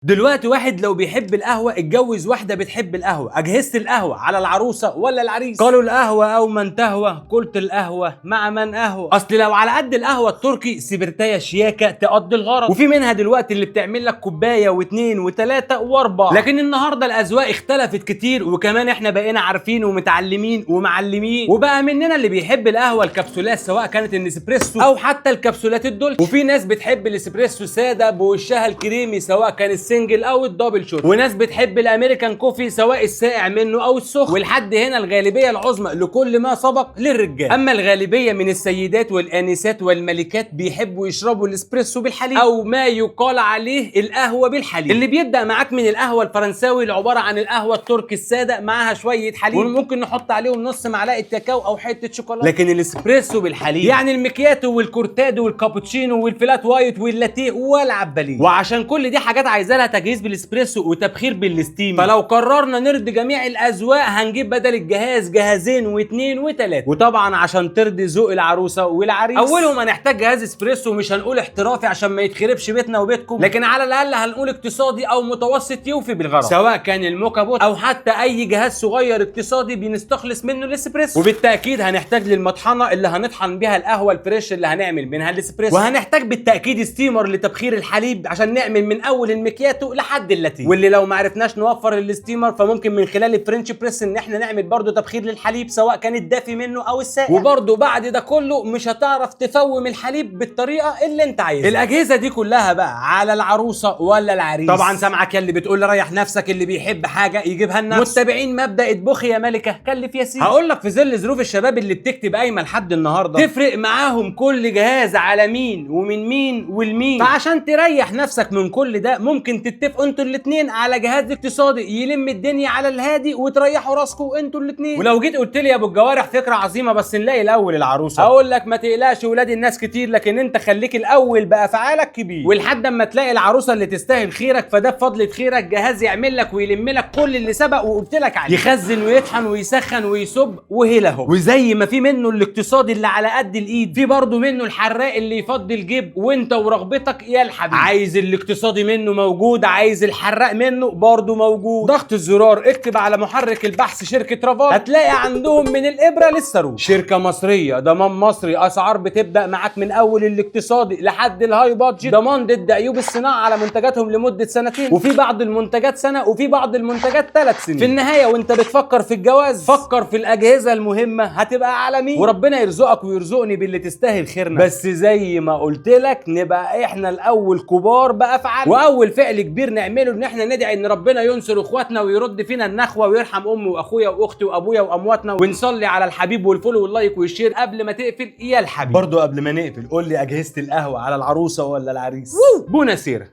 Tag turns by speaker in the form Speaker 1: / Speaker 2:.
Speaker 1: دلوقتي واحد لو بيحب القهوة اتجوز واحدة بتحب القهوة، أجهزت القهوة على العروسة ولا العريس؟ قالوا القهوة أو من تهوى، قلت القهوة مع من قهوة. أصل لو على قد القهوة التركي سبرتاية شياكة تقضي الغرض، وفي منها دلوقتي اللي بتعمل لك كوباية واثنين وثلاثة وأربعة. لكن النهاردة الأذواق اختلفت كتير، وكمان إحنا بقينا عارفين ومتعلمين ومعلمين، وبقى مننا اللي بيحب القهوة الكبسولات سواء كانت النسبريسو أو حتى الكبسولات الدولتش، وفي ناس بتحب الاسبريسو سادة بوشها الكريمي سواء كان السنجل او الدبل شوت، وناس بتحب الامريكان كوفي سواء الساقع منه او السخن. ولحد هنا الغالبيه العظمى لكل ما سبق للرجال، اما الغالبيه من السيدات والانسات والملكات بيحبوا يشربوا الاسبريسو بالحليب او ما يقال عليه القهوه بالحليب، اللي بيبدا معاك من القهوه الفرنساوي اللي عباره عن القهوه التركي الساده معاها شويه حليب، وممكن نحط عليهم نص معلقه كاكاو او حته شوكولاته. لكن الاسبريسو بالحليب يعني المكياتو والكورتادو والكابوتشينو والفلات وايت واللاتيه والعبالين. وعشان كل دي حاجات عايزه لها تجهيز بالاسبريسو وتبخير بالستيم، فلو قررنا نرضي جميع الاذواق هنجيب بدل الجهاز جهازين واثنين وثلاثه. وطبعا عشان ترضي ذوق العروسه والعريس اولهم هنحتاج جهاز اسبريسو، مش هنقول احترافي عشان ما يتخربش بيتنا وبيتكم، لكن على الاقل هنقول اقتصادي او متوسط يوفي بالغرض، سواء كان الموكا بوت او حتى اي جهاز صغير اقتصادي بنستخلص منه الاسبريسو. وبالتاكيد هنحتاج للمطحنه اللي هنطحن بيها القهوه الفريش اللي هنعمل منها الاسبريسو، وهنحتاج بالتاكيد ستيمر لتبخير الحليب عشان نعمل من اول المكياتو لحد اللاتيه. واللي لو ما عرفناش نوفر الستيمر فممكن من خلال الفرنش بريس ان احنا نعمل برضو تبخير للحليب سواء كان الدافي منه او الساقع. وبرضو بعد ده كله مش هتعرف تفوم الحليب بالطريقه اللي انت عايزها. الاجهزه دي كلها بقى على العروسه ولا العريس؟ طبعا سامعك يا اللي بتقول ريح نفسك، اللي بيحب حاجه يجيبها لنفسه. متابعين مبدا اطبخي يا ملكه كلف يا سيدي. هقول لك في ظل ظروف الشباب اللي بتكتب قايمه لحد النهارده تفرق معاهم كل جهاز على مين ومن مين والمين، فعشان تريح نفسك من كل ده ممكن تتفقوا انتوا الاثنين على جهاز اقتصادي يلم الدنيا على الهادي وتريحوا راسكم انتوا الاثنين. ولو جيت قلت لي يا ابو الجوارح فكره عظيمه بس نلاقي الاول العروسه، اقول لك ما تقلقش ولاد الناس كتير، لكن انت خليك الاول بافعالك كبير، ولحد اما تلاقي العروسه اللي تستاهل خيرك فده بفضل خيرك جهاز يعمل لك ويلم لك كل اللي سبق وقلت لك عليه، يخزن ويطحن ويسخن ويصب وهلا اهو. وزي ما في منه الاقتصادي اللي على قد الايد، في برضه منه الحراق اللي يفضي الجيب وانت ورغبتك يا الحبيب. عايز الاقتصادي منه موجود، عايز الحراق منه برضه موجود. ضغط الزرار اكتب على محرك البحث شركه رافال هتلاقي عندهم من الابره للصاروخ. شركه مصريه، ضمان مصري، اسعار بتبدا معاك من اول الاقتصادي لحد الهاي بادجت، ضمان ضد عيوب الصناعه على منتجاتهم لمده سنتين، وفي بعض المنتجات سنه وفي بعض المنتجات 3 سنين. في النهايه وانت بتفكر في الجواز فكر في الاجهزه المهمه هتبقى على مين، وربنا يرزقك ويرزقني باللي تستاهل خيرنا، بس زي ما قلت لك نبقى احنا الاول كبار بافعال، واول فعل كبير نعمله ان احنا ندعي ان ربنا ينصر اخواتنا ويرد فينا النخوه ويرحم امي واخويا واختي وابويا وامواتنا، ونصلي على الحبيب والفولو واللايك والشير قبل ما تقفل يا الحبيب. برضو قبل ما نقفل قول لي اجهزه القهوه على العروسه ولا العريس؟ بوناسيرا.